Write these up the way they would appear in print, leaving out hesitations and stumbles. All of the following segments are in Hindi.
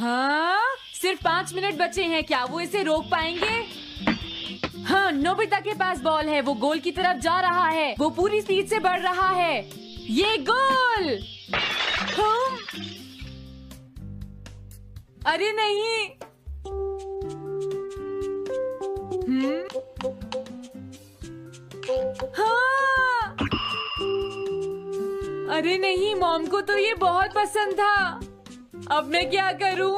हाँ, सिर्फ 5 मिनट बचे हैं, क्या वो इसे रोक पाएंगे? हाँ, नोबिता के पास बॉल है, वो गोल की तरफ जा रहा है, वो पूरी स्पीड से बढ़ रहा है। ये गोल! हाँ? अरे नहीं! हाँ! अरे नहीं, मॉम को तो ये बहुत पसंद था। अब मैं क्या करूं?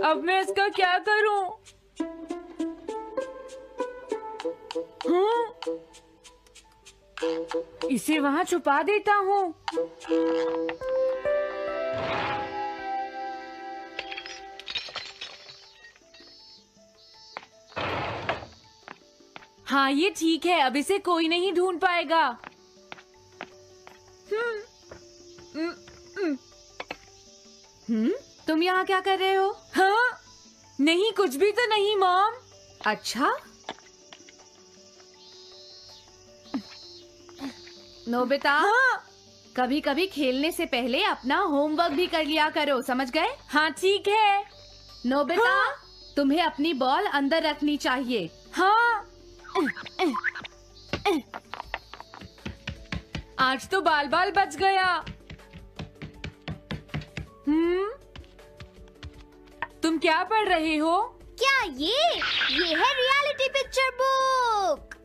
अब मैं इसका क्या करूं? इसे वहां छुपा देता हूँ। हाँ, ये ठीक है, अब इसे कोई नहीं ढूंढ पाएगा। तुम यहाँ क्या कर रहे हो? हाँ? नहीं, कुछ भी तो नहीं मॉम। अच्छा, नोबिता, हाँ? कभी कभी खेलने से पहले अपना होमवर्क भी कर लिया करो, समझ गए? हाँ ठीक है। नोबिता, हाँ? तुम्हें अपनी बॉल अंदर रखनी चाहिए। हाँ। आज तो बाल बाल बच गया। तुम क्या पढ़ रहे हो? क्या ये है reality picture book.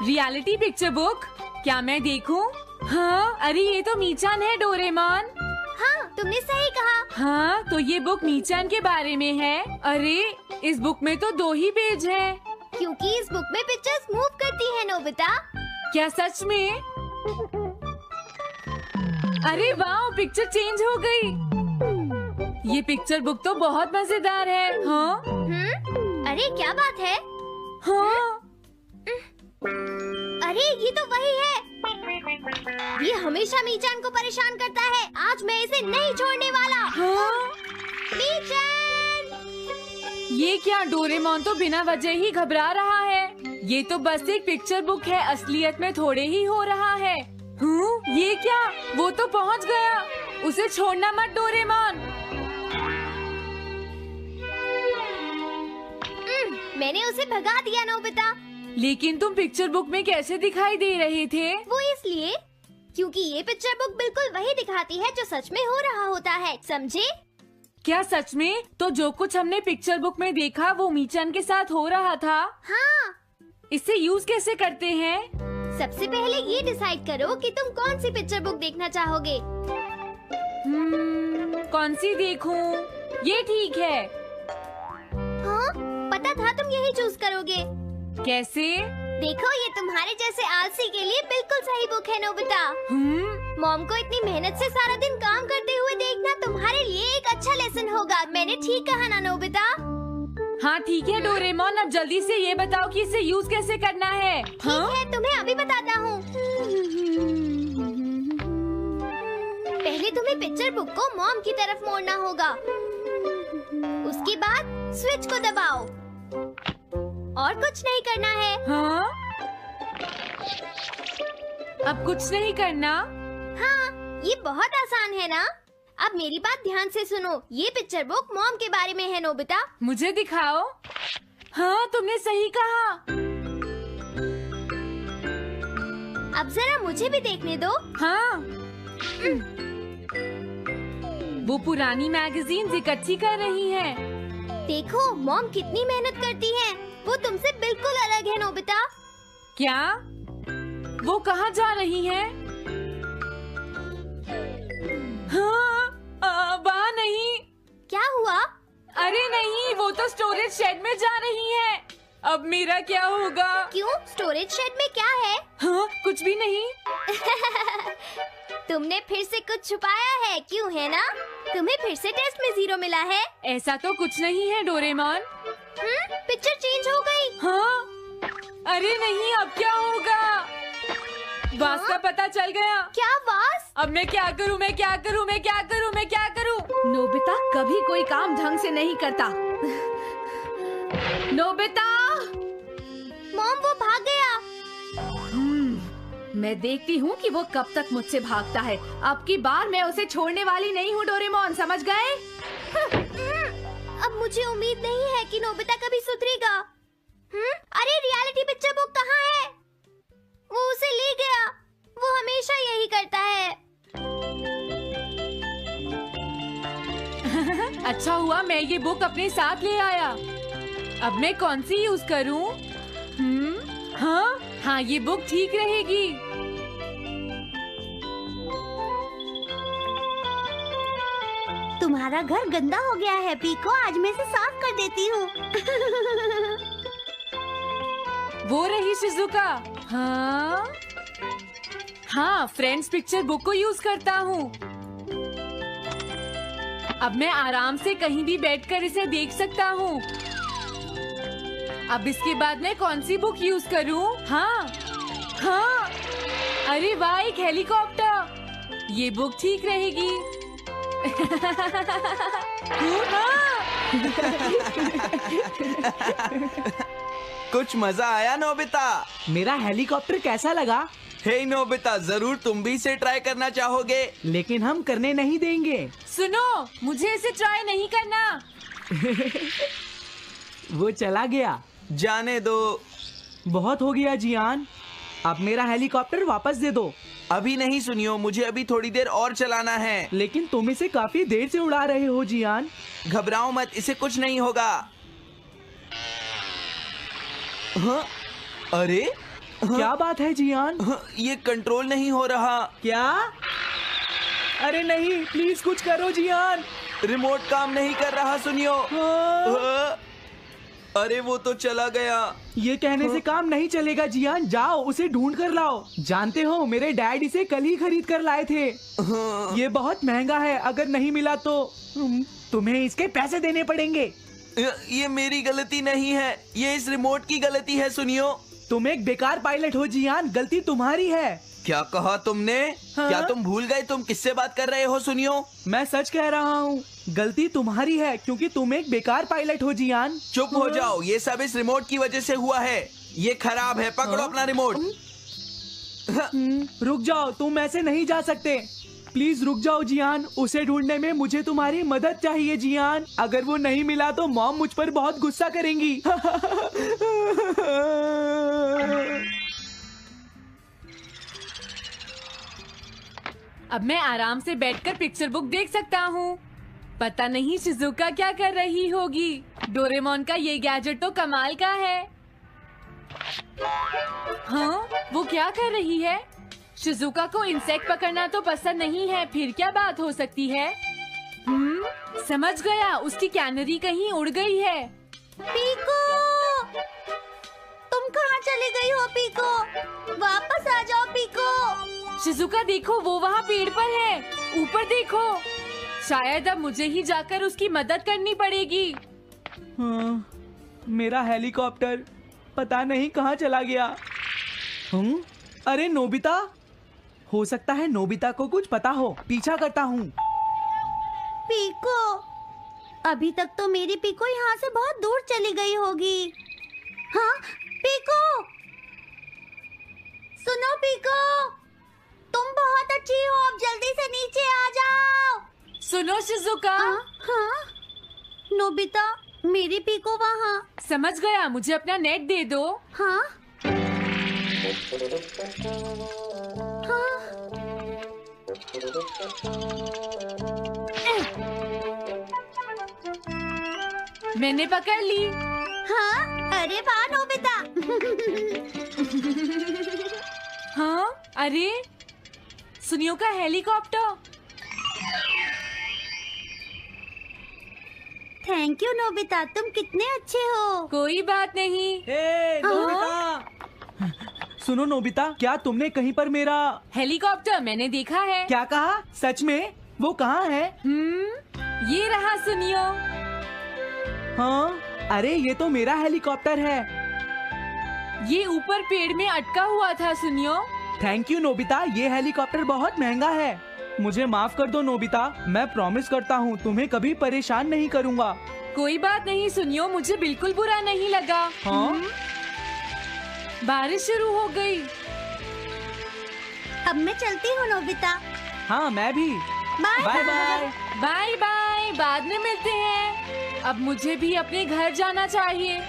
Reality picture book? क्या मैं देखूं? हाँ, अरे ये तो मीचान है, डोरेमोन। हाँ, तुमने सही कहा। हाँ, तो ये बुक मीचान के बारे में है। अरे इस बुक में तो 2 ही पेज हैं। क्योंकि इस बुक में पिक्चर्स मूव करती हैं, नोबिता। क्या सच में? अरे वाह, पिक्चर चेंज हो गई। ये पिक्चर बुक तो बहुत मजेदार है। हाँ? अरे क्या बात है? हाँ? अरे ये तो वही है। ये हमेशा मीचान को परेशान करता है। आज मैं इसे नहीं छोड़ने वाला। हाँ? मीचान! ये क्या, डोरेमोन तो बिना वजह ही घबरा रहा है। ये तो बस एक पिक्चर बुक है, असलियत में थोड़े ही हो रहा है। ये क्या, वो तो पहुंच गया। उसे छोड़ना मत डोरेमोन। मैंने उसे भगा दिया, नोबिता। लेकिन तुम पिक्चर बुक में कैसे दिखाई दे रहे थे? वो इसलिए क्योंकि ये पिक्चर बुक बिल्कुल वही दिखाती है जो सच में हो रहा होता है, समझे? क्या सच में? तो जो कुछ हमने पिक्चर बुक में देखा वो मीचान के साथ हो रहा था? हाँ। इसे यूज कैसे करते हैं? सबसे पहले ये डिसाइड करो कि तुम कौन सी पिक्चर बुक देखना चाहोगे। कौन सी देखूं? ये ठीक है। हाँ, पता था तुम यही चूज करोगे। कैसे? देखो, ये तुम्हारे जैसे आलसी के लिए बिल्कुल सही बुक है, नोबिता। मॉम को इतनी मेहनत से सारा दिन काम करते हुए देखना तुम्हारे लिए एक अच्छा लेसन होगा। मैंने ठीक कहा ना, नोबिता? हाँ ठीक है डोरेमोन, अब जल्दी से ये बताओ कि इसे यूज कैसे करना है। ठीक है, तुम्हें अभी बताता हूँ। पहले तुम्हें पिक्चर बुक को मॉम की तरफ मोड़ना होगा। उसके बाद स्विच को दबाओ और कुछ नहीं करना है। हाँ? अब कुछ नहीं करना? हाँ, ये बहुत आसान है ना? अब मेरी बात ध्यान से सुनो। ये पिक्चर बुक मॉम के बारे में है, नोबिता। मुझे दिखाओ। हाँ, तुमने सही कहा। अब जरा मुझे भी देखने दो। हाँ। वो पुरानी मैगजीन्स इकट्ठी कर रही है। देखो, मॉम कितनी मेहनत करती हैं। वो तुमसे बिल्कुल अलग है, नोबिता। क्या? वो कहाँ जा रही है? हाँ, वहाँ नहीं। क्या हुआ? अरे नहीं, वो तो स्टोरेज शेड में जा रही है। अब मेरा क्या होगा? क्यों? स्टोरेज शेड में क्या है? हाँ, कुछ भी नहीं। तुमने फिर से कुछ छुपाया है, क्यों है ना? तुम्हें फिर से टेस्ट में 0 मिला है। ऐसा तो कुछ नहीं है डोरेमोन। पिक्चर चेंज हो गई। हाँ? अरे नहीं, अब क्या होगा? वास का पता चल गया। क्या वास? अब मैं क्या करूँ? मैं क्या करूँ? मैं क्या करूँ? मैं क्या करूँ? नोबिता कभी कोई काम ढंग से नहीं करता। नोबिता! मॉम, वो भाग गया। मैं देखती हूँ कि वो कब तक मुझसे भागता है। अब की बार मैं उसे छोड़ने वाली नहीं हूँ डोरेमोन, समझ गए? अब मुझे उम्मीद नहीं है कि नोबिता कभी सुधरेगा। अरे रियलिटी पिक्चर बुक कहाँ है? वो उसे ले गया। वो हमेशा यही करता है। अच्छा हुआ मैं ये बुक अपने साथ ले आया। अब मैं कौन सी यूज करूँ? हाँ, ये बुक ठीक रहेगी। तुम्हारा घर गंदा हो गया है पीको, आज मैं इसे साफ कर देती हूँ। वो रही शिजुका। हाँ, फ्रेंड्स पिक्चर बुक को यूज करता हूँ। अब मैं आराम से कहीं भी बैठकर इसे देख सकता हूँ। अब इसके बाद मैं कौन सी बुक यूज करूँ? हाँ, अरे वाह, एक हेलीकॉप्टर। ये बुक ठीक रहेगी। कुछ मजा आया नोबिता? मेरा हेलीकॉप्टर कैसा लगा? हे नोबिता, जरूर तुम भी इसे ट्राई करना चाहोगे। लेकिन हम करने नहीं देंगे। सुनो, मुझे इसे ट्राई नहीं करना। वो चला गया। जाने दो। बहुत हो गया जियान, अब मेरा हेलीकॉप्टर वापस दे दो। अभी नहीं सुनियो, मुझे अभी थोड़ी देर और चलाना है। लेकिन तुम इसे काफी देर से उड़ा रहे हो जियान। घबराओ मत, इसे कुछ नहीं होगा। हाँ? अरे क्या बात है जियान? ये कंट्रोल नहीं हो रहा। क्या? अरे नहीं, प्लीज कुछ करो जियान। रिमोट काम नहीं कर रहा, सुनियो। हाँ। अरे वो तो चला गया। ये कहने से काम नहीं चलेगा जियान, जाओ उसे ढूंढ कर लाओ। जानते हो, मेरे डैड इसे कल ही खरीद कर लाए थे। ये बहुत महंगा है, अगर नहीं मिला तो तुम्हें इसके पैसे देने पड़ेंगे। ये मेरी गलती नहीं है, ये इस रिमोट की गलती है, सुनियो। तुम एक बेकार पायलट हो जियान, गलती तुम्हारी है। क्या कहा तुमने? हाँ? क्या तुम भूल गए तुम किससे बात कर रहे हो? सुनियो, मैं सच कह रहा हूँ, गलती तुम्हारी है क्योंकि तुम एक बेकार पायलट हो जियान। चुप हो जाओ, ये सब इस रिमोट की वजह से हुआ है। ये खराब है, पकड़ो अपना रिमोट। रुक जाओ, तुम ऐसे नहीं जा सकते। प्लीज रुक जाओ जियान, उसे ढूंढने में मुझे तुम्हारी मदद चाहिए जियान। अगर वो नहीं मिला तो मॉम मुझ पर बहुत गुस्सा करेंगी। अब मैं आराम से बैठकर पिक्चर बुक देख सकता हूँ। पता नहीं शिजुका क्या कर रही होगी। डोरेमोन का ये गैजेट तो कमाल का है। हाँ, वो क्या कर रही है? शिजुका को इंसेक्ट पकड़ना तो पसंद नहीं है, फिर क्या बात हो सकती है? समझ गया, उसकी कैनरी कहीं उड़ गई है। पीको, तुम कहाँ चली गई हो पीको? वापस आ जाओ पीको। शिजुका देखो, वो वहाँ पेड़ पर है। ऊपर देखो। शायद अब मुझे ही जाकर उसकी मदद करनी पड़ेगी। हाँ, मेरा हेलीकॉप्टर पता नहीं कहाँ चला गया। अरे नोबिता, हो सकता है नोबिता को कुछ पता हो, पीछा करता हूँ। पीको, अभी तक तो मेरी पीको यहाँ से बहुत दूर चली गई होगी। हाँ पीको, सुनो पीको, तुम बहुत अच्छी हो, अब जल्दी से नीचे आ जाओ। सुनो शिजुका। हाँ? नोबिता, मेरी पीको वहाँ। समझ गया, मुझे अपना नेट दे दो। हाँ? हाँ? मैंने पकड़ ली। हाँ? अरे वाह नोबिता। हाँ, अरे सुनियो का हेलीकॉप्टर। थैंक यू नोबिता, तुम कितने अच्छे हो। कोई बात नहीं। हे नोबिता, सुनो नोबिता, क्या तुमने कहीं पर मेरा हेलीकॉप्टर मैंने देखा है। क्या कहा? सच में? वो कहाँ है? ये रहा सुनियो। हाँ, अरे ये तो मेरा हेलीकॉप्टर है। ये ऊपर पेड़ में अटका हुआ था सुनियो। थैंक यू नोबिता, ये हेलीकॉप्टर बहुत महंगा है। मुझे माफ कर दो नोबिता, मैं प्रॉमिस करता हूँ तुम्हें कभी परेशान नहीं करूँगा। कोई बात नहीं सुनियो, मुझे बिल्कुल बुरा नहीं लगा। हाँ? बारिश शुरू हो गई। अब मैं चलती हूँ नोबिता। हाँ मैं भी। Bye bye bye. Bye bye, बाद में मिलते हैं। अब मुझे भी अपने घर जाना चाहिए।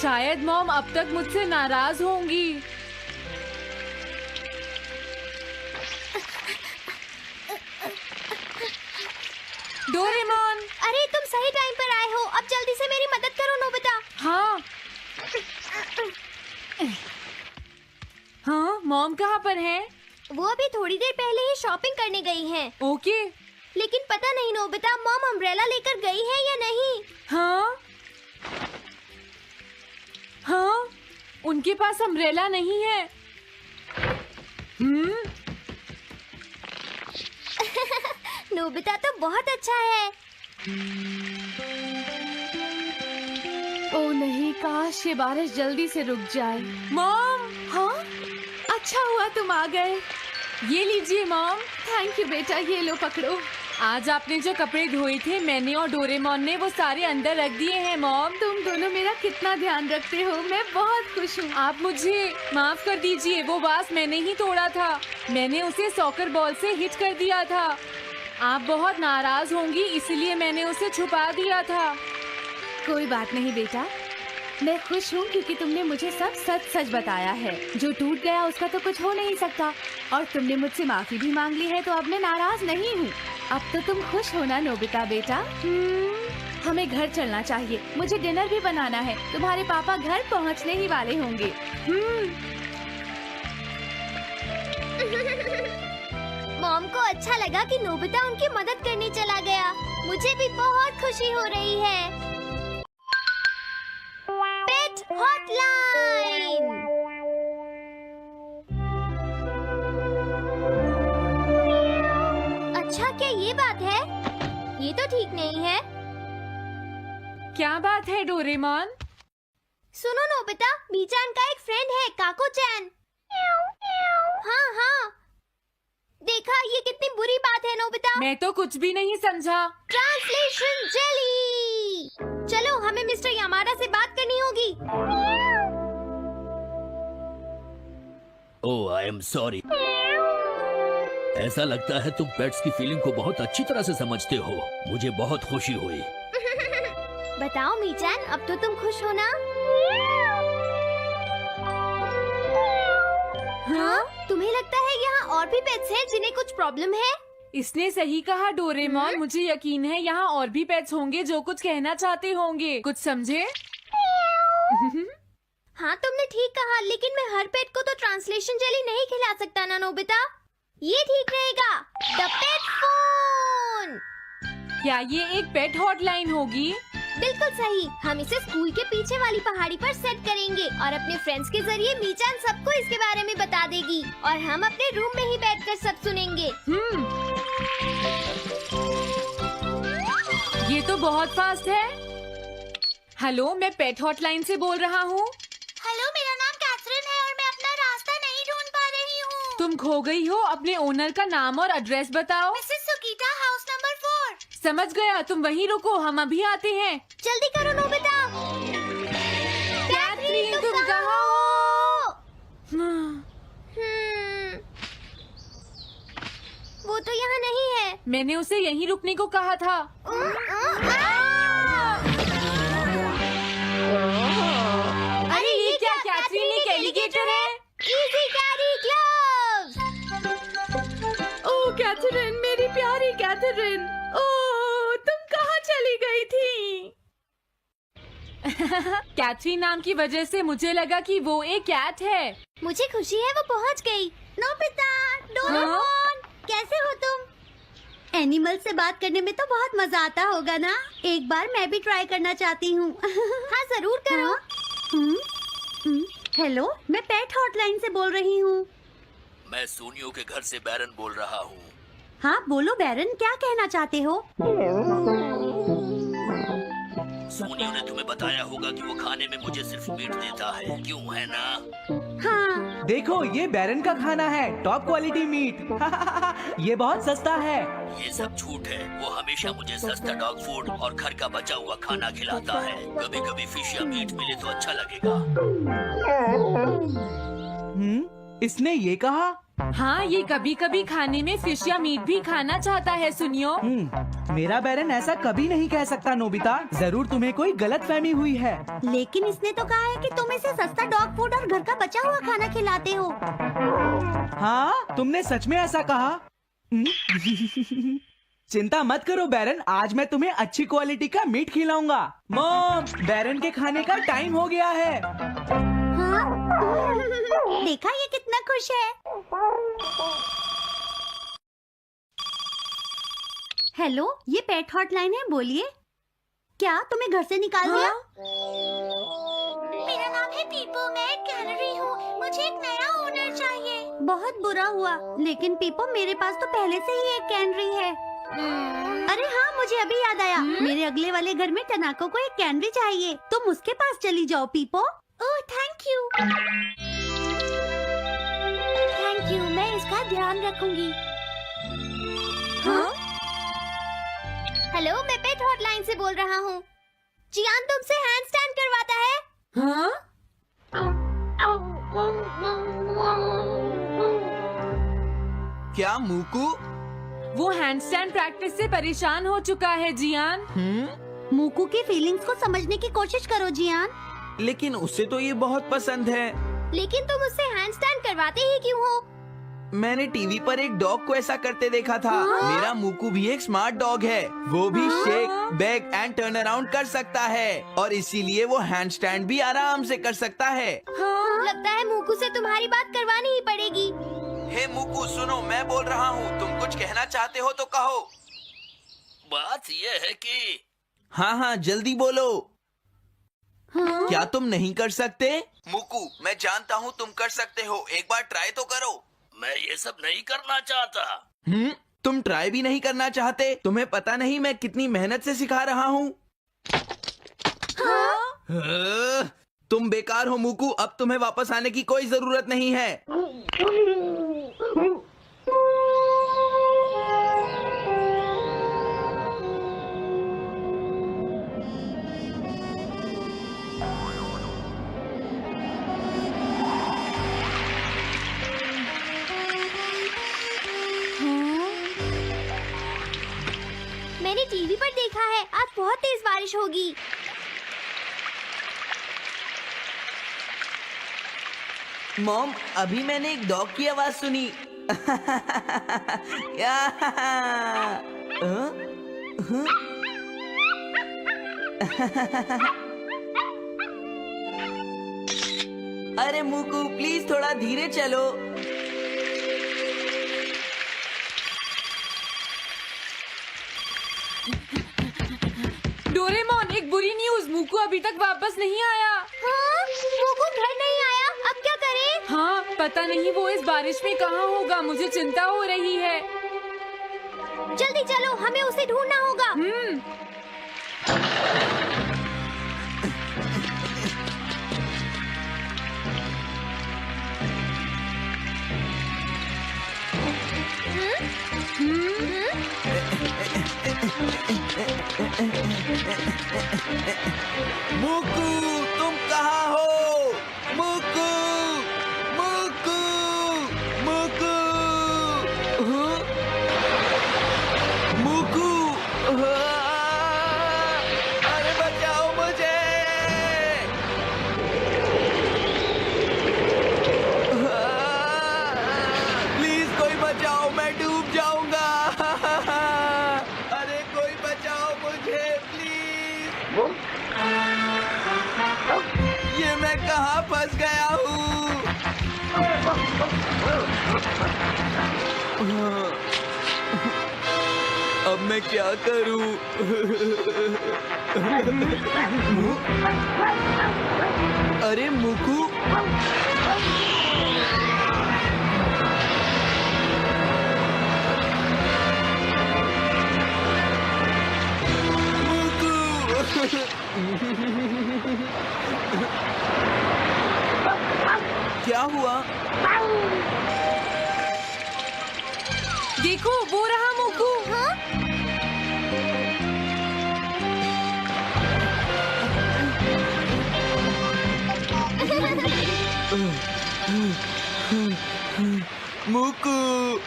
शायद मॉम अब तक मुझसे नाराज होंगी। डोरेमोन। अरे तुम सही टाइम पर आए हो। अब जल्दी से मेरी मदद करो नोबिता। हाँ हाँ, मॉम कहाँ पर है? वो अभी थोड़ी देर पहले ही शॉपिंग करने गई हैं। ओके। लेकिन पता नहीं नोबिता, मॉम अम्ब्रेला लेकर गई है या नहीं। हाँ हाँ, उनके पास अम्ब्रेला नहीं है। नोबिता तो बहुत अच्छा है। ओ नहीं, काश ये बारिश जल्दी से रुक जाए। मॉम, हाँ, अच्छा हुआ तुम आ गए। ये लीजिए मॉम। थैंक यू बेटा, ये लो पकड़ो। आज आपने जो कपड़े धोए थे मैंने और डोरेमोन ने वो सारे अंदर रख दिए हैं मॉम। तुम दोनों मेरा कितना ध्यान रखते हो, मैं बहुत खुश हूँ। आप मुझे माफ कर दीजिए, वो वास मैंने ही तोड़ा था। मैंने उसे सॉकर बॉल से हिट कर दिया था। आप बहुत नाराज होंगी इसलिए मैंने उसे छुपा दिया था। कोई बात नहीं बेटा, मैं खुश हूँ क्योंकि तुमने मुझे सब सच सच बताया है। जो टूट गया उसका तो कुछ हो नहीं सकता, और तुमने मुझसे माफी भी मांग ली है, तो अब मैं नाराज नहीं हूँ। अब तो तुम खुश हो ना नोबिता बेटा? हमें घर चलना चाहिए, मुझे डिनर भी बनाना है। तुम्हारे पापा घर पहुँचने ही वाले होंगे। मॉम को अच्छा लगा कि नोबिता उनकी मदद करने चला गया। मुझे भी बहुत खुशी हो रही है। पेट हॉटलाइन। अच्छा, क्या ये बात है? ये तो ठीक नहीं है। क्या बात है डोरेमोन? सुनो नोबिता, मीचान का एक फ्रेंड है, काको-चैन। हाँ हाँ, देखा, ये कितनी बुरी बात है नोबिता। मैं तो कुछ भी नहीं समझा। Translation jelly. चलो, हमें मिस्टर यामाडा से बात करनी होगी। ओह, आई एम सॉरी। ऐसा लगता है तुम पेट्स की फीलिंग को बहुत अच्छी तरह से समझते हो। मुझे बहुत खुशी हुई। बताओ मीचान, अब तो तुम खुश हो ना? हाँ? तुम्हें लगता है यहाँ और भी पेट्स हैं जिन्हें कुछ प्रॉब्लम है? इसने सही कहा डोरेमोन। मुझे यकीन है यहाँ और भी पेट्स होंगे जो कुछ कहना चाहते होंगे। कुछ समझे? हाँ, तुमने ठीक कहा, लेकिन मैं हर पेट को तो ट्रांसलेशन जेली नहीं खिला सकता ना नोबिता। ये ठीक रहेगा। The pet phone. क्या ये एक पेट हॉटलाइन होगी? बिल्कुल सही। हम इसे स्कूल के पीछे वाली पहाड़ी पर सेट करेंगे और अपने फ्रेंड्स के जरिए मीचान सबको इसके बारे में बता देगी और हम अपने रूम में ही बैठकर सब सुनेंगे। ये तो बहुत फास्ट है। हेलो, मैं पेट हॉटलाइन से बोल रहा हूँ। हेलो, मेरा नाम कैथरीन है और मैं अपना रास्ता नहीं ढूंढ पा रही हूँ। तुम खो गई हो, अपने ओनर का नाम और एड्रेस बताओ। मिसेस सुकीटा, हाउस नंबर 4। समझ गया, तुम वहीं रुको, हम अभी आते हैं। जल्दी करो नोबिता। कैथरीन, तुम कहाँ हो? वो तो यहाँ नहीं है। मैंने उसे यहीं रुकने को कहा था। अरे ये क्या, कैथरीन एक एलिगेटर है। Easy carry gloves. Oh Catherine, मेरी प्यारी कैथरीन, ओह तुम कहाँ चली गई थी? कैथरीन नाम की वजह से मुझे लगा कि वो एक कैट है। मुझे खुशी है वो पहुँच गई। नोबिता, डोरेमोन, कैसे हो तुम? एनिमल से बात करने में तो बहुत मजा आता होगा ना? एक बार मैं भी ट्राई करना चाहती हूँ। हाँ, जरूर करो। हेलो, मैं पेट हॉटलाइन से बोल रही हूँ। मैं सोनियो के घर से बैरन बोल रहा हूँ। हाँ बोलो बैरन, क्या कहना चाहते हो? सोनियो ने तुम्हें बताया होगा कि वो खाने में मुझे सिर्फ मीट देता है, क्यों है ना? हाँ। देखो ये बैरन का खाना है, टॉप क्वालिटी मीट। ये बहुत सस्ता है। ये सब झूठ है। वो हमेशा मुझे सस्ता डॉग फूड और घर का बचा हुआ खाना खिलाता है। कभी कभी फिश या मीट मिले तो अच्छा लगेगा। इसने ये कहा? हाँ, ये कभी कभी खाने में फिश या मीट भी खाना चाहता है सुनियो। मेरा बैरन ऐसा कभी नहीं कह सकता नोबिता। जरूर तुम्हें कोई गलतफहमी हुई है। लेकिन इसने तो कहा है कि तुम इसे सस्ता डॉग फूड और घर का बचा हुआ खाना खिलाते हो। हाँ, तुमने सच में ऐसा कहा? चिंता मत करो बैरन, आज मैं तुम्हें अच्छी क्वालिटी का मीट खिलाऊंगा। मॉम, बैरन के खाने का टाइम हो गया है। हाँ? देखा ये कितना खुश है। हेलो, ये पेट हॉटलाइन है, बोलिए। क्या तुम्हें घर से निकाल दिया? मेरा नाम है पीपो, मैं एक कैनरी हूँ। मुझे एक नया ओनर चाहिए। बहुत बुरा हुआ, लेकिन पीपो मेरे पास तो पहले से ही एक कैनरी है। अरे हाँ, मुझे अभी याद आया। मेरे अगले वाले घर में टनाको को एक कैनरी चाहिए। तुम उसके पास चली जाओ पीपो। Oh thank you. Thank you, मैं इसका ध्यान रखूंगी। हाँ? हेलो, मैं पेट हॉटलाइन से बोल रहा हूँ। जियान तुमसे हैंड स्टैंड करवाता है। हाँ? क्या मूकू? वो हैंडस्टैंड प्रैक्टिस से परेशान हो चुका है जियान। मूकू की फीलिंग्स को समझने की कोशिश करो जियान। लेकिन उसे तो ये बहुत पसंद है। लेकिन तुम उससे हैंड स्टैंड करवाते ही क्यों हो? मैंने टीवी पर एक डॉग को ऐसा करते देखा था। मेरा मूकू भी एक स्मार्ट डॉग है। वो भी shake, back and turn around कर सकता है और इसीलिए वो हैंड स्टैंड भी आराम से कर सकता है। लगता है मूकू से तुम्हारी बात करवानी ही पड़ेगी। हे मूकू सुनो, मैं बोल रहा हूँ, तुम कुछ कहना चाहते हो तो कहो। बात ये है कि हाँ हाँ जल्दी बोलो। क्या तुम नहीं कर सकते? मूकू, मैं जानता हूँ तुम कर सकते हो, एक बार ट्राई तो करो। मैं ये सब नहीं करना चाहता। तुम ट्राई भी नहीं करना चाहते? तुम्हें पता नहीं मैं कितनी मेहनत से सिखा रहा हूँ। तुम बेकार हो मूकू, अब तुम्हें वापस आने की कोई जरूरत नहीं है। मैंने टीवी पर देखा है, आज बहुत तेज बारिश होगी। मॉम, अभी मैंने एक डॉग की आवाज सुनी। अरे मूकू प्लीज थोड़ा धीरे चलो। डोरेमोन, एक बुरी न्यूज, मूकू अभी तक वापस नहीं आया। हाँ? मूकू घर नहीं आया, अब क्या करें? हाँ, पता नहीं वो इस बारिश में कहाँ होगा, मुझे चिंता हो रही है। जल्दी चलो, हमें उसे ढूंढना होगा। मूकू तुम कहाँ हो? मूकू, मूकू, मूकू, मूकू, अरे बचाओ मुझे। प्लीज कोई बचाओ, मैं डूब जाऊंगा। अरे कोई बचाओ मुझे प्लीज। ये मैं कहाँ फंस गया हूँ? अब मैं क्या करूं? अरे मुकू, क्या हुआ? देखो वो रहा मोकू। हाँ? मुकू,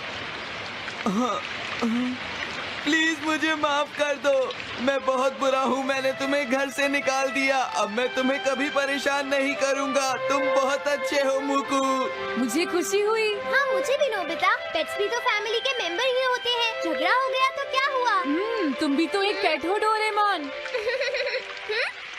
प्लीज मुझे माफ कर दो। मैं बहुत बुरा हूँ, मैंने तुम्हें घर से निकाल दिया। अब मैं तुम्हें कभी परेशान नहीं करूँगा। तुम बहुत अच्छे हो मुकू। मुझे खुशी हुई। हाँ मुझे भी नोबिता, पेट्स भी तो फैमिली के मेंबर ही होते हैं। झगड़ा हो गया तो क्या हुआ? तुम भी तो एक पेट हो डोरेमोन।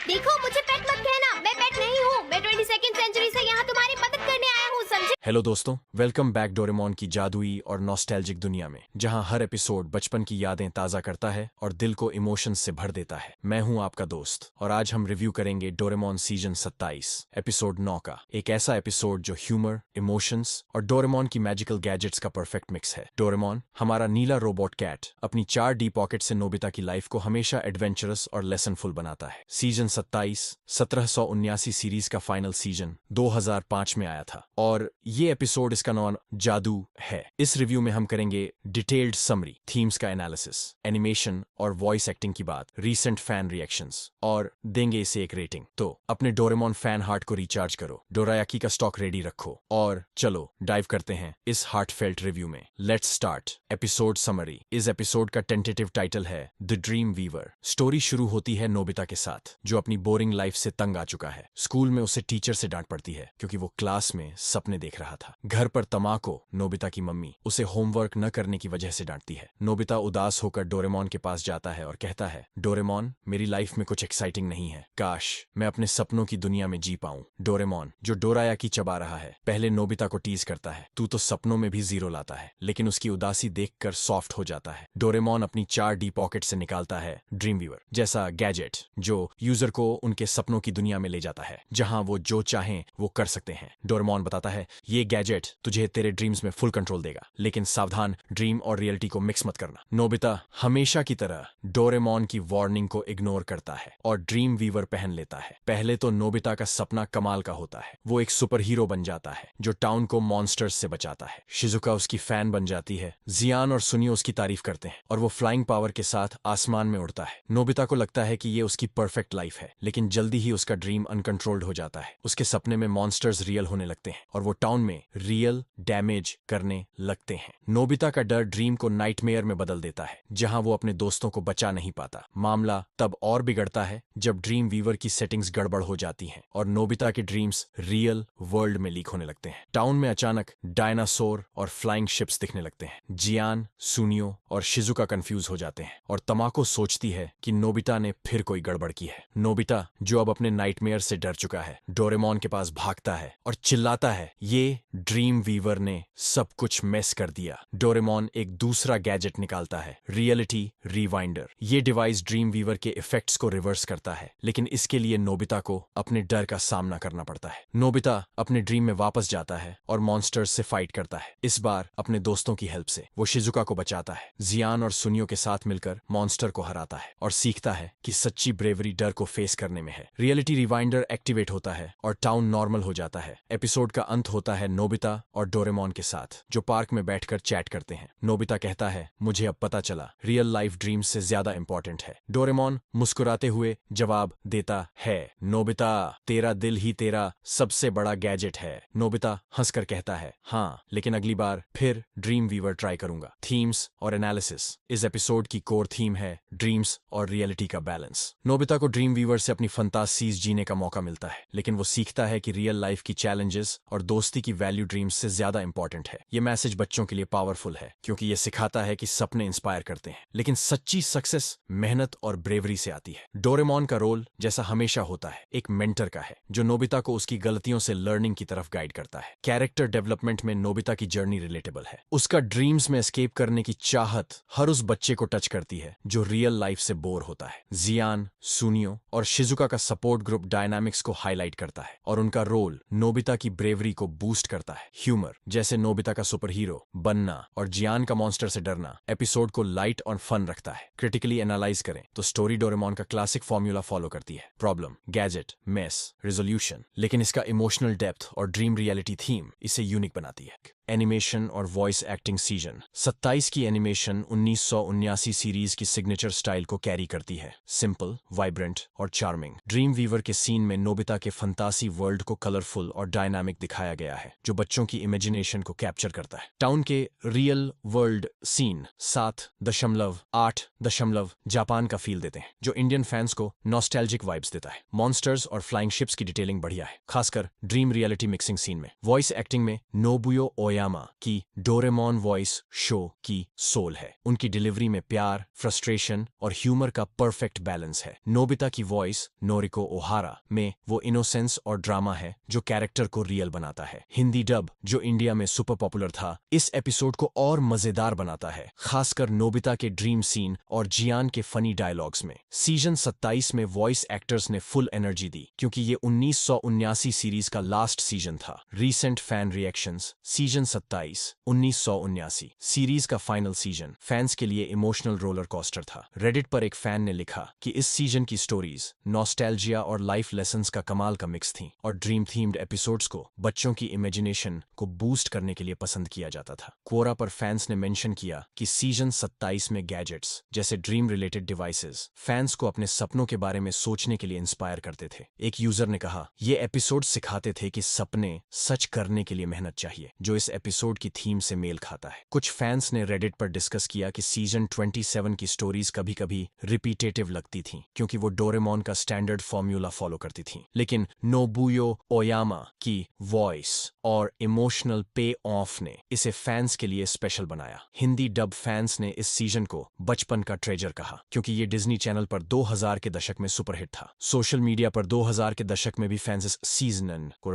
देखो मुझे पेट मत कहना, मैं पेट नहीं हूँ। मैं 22वीं सेंचुरी से यहाँ तुम्हारी मदद करने आया हूँ, समझे? हेलो दोस्तों, वेलकम बैक डोरेमोन की जादुई और नॉस्टैल्जिक दुनिया में, जहां हर एपिसोड बचपन की यादें ताजा करता है और दिल को इमोशंस से भर देता है। मैं हूं आपका दोस्त और आज हम रिव्यू करेंगे डोरेमोन सीजन 27 एपिसोड 9 का। एक ऐसा एपिसोड जो ह्यूमर, इमोशंस और डोरेमोन की मैजिकल गैजेट्स का परफेक्ट मिक्स है। डोरेमोन, हमारा नीला रोबोट कैट, अपनी 4 डी पॉकेट से नोबिता की लाइफ को हमेशा एडवेंचरस और लेसनफुल बनाता है। सीजन 27 1779 सीरीज का फाइनल सीजन 2005 में आया था और ये एपिसोड इसका नाम जादू है। इस रिव्यू में हम करेंगे डिटेल्ड समरी, थीम्स का एनालिसिस, एनिमेशन और वॉइस एक्टिंग की बात, रीसेंट फैन रिएक्शंस और देंगे इसे एक रेटिंग। तो अपने डोरेमोन फैन हार्ट को रिचार्ज करो, डोरायाकी का स्टॉक रेडी रखो और चलो डाइव करते हैं इस हार्टफेल्ट रिव्यू में। Let's start episode summary. इस एपिसोड का टेंटेटिव टाइटल है द ड्रीम वीवर। स्टोरी शुरू होती है नोबिता के साथ, जो अपनी बोरिंग लाइफ से तंग आ चुका है। स्कूल में उसे टीचर से डांट पड़ती है क्योंकि वो क्लास में सपने देख रहा था। घर पर तमाको, नोबिता की मम्मी, उसे होमवर्क न करने की वजह से डांटती है। नोबिता उदास होकर डोरेमोन के पास जाता है और कहता है, डोरेमोन, मेरी लाइफ में कुछ एक्साइटिंग नहीं है। काश मैं अपने सपनों की दुनिया में जी पाऊं। डोरेमोन, जो डोरायाकी चबा रहा है, पहले नोबिता को टीज करता है, तू तो सपनों में भी जीरो लाता है, लेकिन उसकी उदासी देखकर सॉफ्ट हो जाता है। डोरेमोन अपनी 4 डी पॉकेट से निकालता है ड्रीम वीवर जैसा गैजेट जो यूजर को उनके सपनों की दुनिया में ले जाता है, जहां वो जो चाहें वो कर सकते हैं। डोरेमोन बताता है, ये गैजेट तुझे तेरे ड्रीम्स में फुल कंट्रोल देगा, लेकिन सावधान, ड्रीम और रियलिटी को मिक्स मत करना। नोबिता हमेशा की तरह डोरेमोन की वार्निंग को इग्नोर करता है और ड्रीम वीवर पहन लेता है। पहले तो नोबिता का सपना कमाल का होता है, वो एक सुपर हीरो बन जाता है जो टाउन को मॉन्स्टर्स से बचाता है। शिजुका उसकी फैन बन जाती है, जियान और सुनियो उसकी तारीफ करते हैं और वो फ्लाइंग पावर के साथ आसमान में उड़ता है। नोबिता को लगता है कि ये उसकी परफेक्ट लाइफ है, लेकिन जल्दी ही उसका ड्रीम अनकंट्रोल्ड हो जाता है। उसके सपने में मॉन्स्टर्स रियल होने लगते हैं और वो टाउन में रियल डैमेज करने लगते हैं। नोबिता का डर ड्रीम को नाइटमेयर में बदल देता है, जहां वो अपने दोस्तों को बचा नहीं पाता। मामला तब और बिगड़ता है जब ड्रीम वीवर की सेटिंग्स गड़बड़ हो जाती हैं और नोबिता के ड्रीम्स रियल वर्ल्ड में लीक होने लगते हैं। टाउन में अचानक डायनासोर और फ्लाइंग शिप्स दिखने लगते हैं। जियान, सुनियो और शिजुका कंफ्यूज हो जाते हैं और तमाको सोचती है कि नोबिता ने फिर कोई गड़बड़ की है। नोबिता, जो अब अपने नाइटमेयर से डर चुका है, डोरेमोन के पास भागता है और चिल्लाता है, ये ड्रीम वीवर ने सब कुछ मेस कर दिया। डोरेमोन एक दूसरा गैजेट निकालता है, रियलिटी रिवाइंडर। ये डिवाइस ड्रीम वीवर के इफेक्ट्स को रिवर्स करता है, लेकिन इसके लिए नोबिता को अपने डर का सामना करना पड़ता है। नोबिता अपने ड्रीम में वापस जाता है और मॉन्स्टर्स से फाइट करता है, इस बार अपने दोस्तों की हेल्प से। वो शिजुका को बचाता है, जियान और सुनियो के साथ मिलकर मॉन्स्टर को हराता है और सीखता है कि सच्ची ब्रेवरी डर को फेस करने में है। रियलिटी रिवाइंडर एक्टिवेट होता है और टाउन नॉर्मल हो जाता है। एपिसोड का अंत होता है नोबिता और डोरेमोन के साथ, जो पार्क में बैठकर चैट करते हैं। नोबिता कहता है, मुझे अब पता चला रियल लाइफ ड्रीम्स से ज्यादा इंपॉर्टेंट है। डोरेमोन मुस्कुराते हुए जवाब देता है, नोबिता, तेरा दिल ही तेरा सबसे बड़ा गैजेट है। नोबिता हंसकर कहता है, हाँ, लेकिन अगली बार फिर ड्रीम वीवर ट्राई करूंगा। थीम्स और एनालिसिस। इस एपिसोड की कोर थीम है ड्रीम्स और रियलिटी का बैलेंस। नोबिता को ड्रीम वीवर से अपनी फंतासीज जीने का मौका मिलता है, लेकिन वो सीखता है कि रियल लाइफ की चैलेंजेस और दोस्ती की की वैल्यू ड्रीम्स से ज्यादा इंपॉर्टेंट है। ये मैसेज बच्चों के लिए पावरफुल है क्योंकि ये सिखाता है कि सपने इंस्पायर करते हैं, लेकिन सच्ची सक्सेस मेहनत और ब्रेवरी से आती है। डोरेमोन का रोल जैसा हमेशा होता है एक मेंटर का है, जो नोबिता को उसकी गलतियों से लर्निंग की तरफ गाइड करता है। कैरेक्टर डेवलपमेंट में नोबिता की जर्नी रिलेटेबल है। उसका ड्रीम्स में एस्केप करने की चाहत हर उस बच्चे को टच करती है जो रियल लाइफ से बोर होता है। जियान, सुनियो और शिजुका का सपोर्ट ग्रुप डायनामिक्स को हाईलाइट करता है और उनका रोल नोबिता की ब्रेवरी को बूस्ट करता है। ह्यूमर जैसे नोबिता का सुपर हीरो बनना और जियान का मॉन्स्टर से डरना एपिसोड को लाइट और फन रखता है। क्रिटिकली एनालाइज करें तो स्टोरी डोरेमोन का क्लासिक फॉर्मूला फॉलो करती है, प्रॉब्लम, गैजेट, मेस, रेजोल्यूशन, लेकिन इसका इमोशनल डेप्थ और ड्रीम रियलिटी थीम इसे यूनिक बनाती है। एनिमेशन और वॉइस एक्टिंग सीजन 27 की एनिमेशन 1979 सीरीज की सिग्नेचर स्टाइल को कैरी करती है, सिंपल, वाइब्रेंट और चार्मिंग। ड्रीम वीवर के सीन में नोबिता के फंतासी वर्ल्ड को कलरफुल और डायनामिक दिखाया गया है, जो बच्चों की इमेजिनेशन को कैप्चर करता है। टाउन के रियल वर्ल्ड सीन 7.8 जापान का फील देते हैं, जो इंडियन फैंस को नॉस्टैल्जिक वाइब्स देता है। मॉन्स्टर्स और फ्लाइंग शिप्स की डिटेलिंग बढ़िया है, खासकर ड्रीम रियलिटी मिक्सिंग सीन में। वॉइस एक्टिंग में नोबुयो ओयामा की डोरेमोन वॉइस शो की सोल है। उनकी डिलीवरी में प्यार, फ्रस्ट्रेशन और ह्यूमर का परफेक्ट बैलेंस है। नोबिता की वॉइस नोरिको ओहारा में वो इनोसेंस और ड्रामा है जो कैरेक्टर को रियल बनाता है। हिंदी डब, जो इंडिया में सुपर पॉपुलर था, इस एपिसोड को और मजेदार बनाता है, खासकर नोबिता के ड्रीम सीन और जियान के फनी डायलॉग्स में। सीजन 27 में वॉइस एक्टर्स ने फुल एनर्जी दी क्योंकि ये 1979 सीरीज का लास्ट सीजन था। Recent fan reactions season 27 1979 series का फाइनल सीजन फैंस के लिए इमोशनल रोलर कोस्टर था। रेडिट पर एक फैन ने लिखा कि इस सीजन की स्टोरीज नॉस्टैल्जिया और लाइफ लेसन्स का कमाल का मिक्स थी और ड्रीम थीम्ड एपिसोड्स को बच्चों की इमेजिनेशन को बूस्ट करने के लिए पसंद किया जाता था। क्वोरा पर फैंस ने मेंशन किया कि सीजन 27 में गैजेट्स जैसे ड्रीम रिलेटेड डिवाइसेस फैंस को अपने सपनों के बारे में सोचने के लिए इंस्पायर करते थे। एक यूजर ने कहा, ये एपिसोड सिखाते थे कि सपने सच करने के लिए मेहनत चाहिए, जो इस एपिसोड की थीम से मेल खाता है। कुछ फैंस ने रेडिट पर डिस्कस किया कि सीजन 27 की स्टोरीज कभी कभी रिपीटेटिव लगती थीं क्योंकि वो डोरेमोन का स्टैंडर्ड फॉर्मूला फॉलो करती थीं, लेकिन नोबुयो ओयामा की वॉइस और इमोशनल पे ऑफ ने इसे फैंस के लिए स्पेशल बनाया। हिंदी डब फैंस ने इस सीजन को बचपन का ट्रेजर कहा क्योंकि ये डिज्नी चैनल पर 2000 के दशक में सुपरहिट था। सोशल मीडिया पर 2000 के दशक में भी फैंस इस सीजन को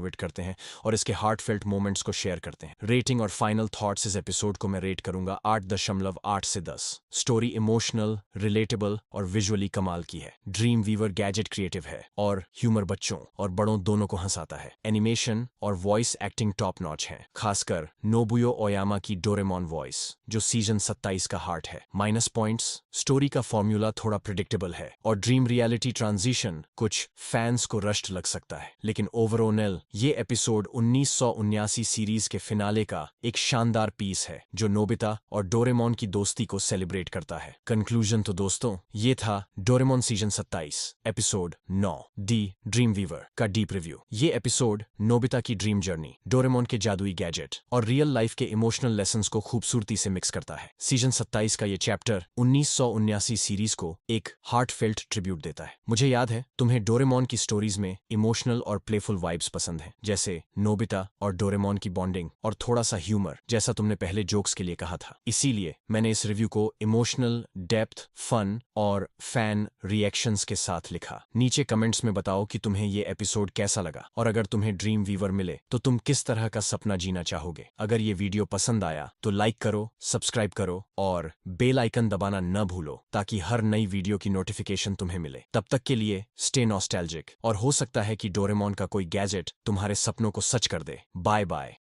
विट करते हैं और इसके हार्टफेल्ट मोमेंट्स को शेयर करते हैं। रेटिंग और फाइनल थॉट्स इस एपिसोड को मैं रेट करूंगा 8.8 से 10। स्टोरी इमोशनल, रिलेटेबल और विजुअली कमाल की है। ड्रीम वीवर गैजेट क्रिएटिव है और ह्यूमर बच्चों और बड़ों दोनों को हंसाता है। एनिमेशन और वॉइस एक्टिंग टॉप नॉच है, खासकर नोबुयो ओयामा की डोरेमोन वॉइस जो सीजन 27 का हार्ट है। माइनस पॉइंट्स, स्टोरी का फॉर्मूला थोड़ा प्रिडिक्टेबल है और ड्रीम रियलिटी ट्रांजिशन कुछ फैंस को रश्ट लग सकता है, लेकिन ओवरऑल ये एपिसोड 1979 सीरीज के फिनाले का एक शानदार पीस है जो नोबिता और डोरेमोन की दोस्ती को सेलिब्रेट करता है। कंक्लूजन तो दोस्तों ये था Doraemon season 27 episode 9 the dream weaver का डीप रिव्यू। ये एपिसोड नोबिता की ड्रीम जर्नी, डोरेमोन के जादुई गैजेट और रियल लाइफ के इमोशनल लेसन्स को खूबसूरती से मिक्स करता है। सीजन 27 का ये चैप्टर 1979 सीरीज को एक हार्टफेल्ट ट्रिब्यूट देता है। मुझे याद है तुम्हें डोरेमोन की स्टोरीज में इमोशनल और प्लेफुल वाइब्स पसंद हैं, जैसे नोबिता और डोरेमोन की बॉन्डिंग और थोड़ा सा ह्यूमर, जैसा तुमने पहले जोक्स के लिए कहा था। इसीलिए मैंने इस रिव्यू को इमोशनल, डेप्थ, फन और फैन रिएक्शंस के साथ लिखा। नीचे कमेंट्स में बताओ कि तुम्हें ये एपिसोड कैसा लगा और अगर तुम्हें ड्रीम वीवर मिले तो तुम किस तरह का सपना जीना चाहोगे। अगर ये वीडियो पसंद आया तो लाइक करो, सब्सक्राइब करो और बेल आइकन दबाना न भूलो ताकि हर नई वीडियो की नोटिफिकेशन तुम्हें मिले। तब तक के लिए स्टे नॉस्टैल्जिक और हो सकता है कि डोरेमोन का कोई गैजेट तुम्हारे सपनों को सच कर दे। Bye bye.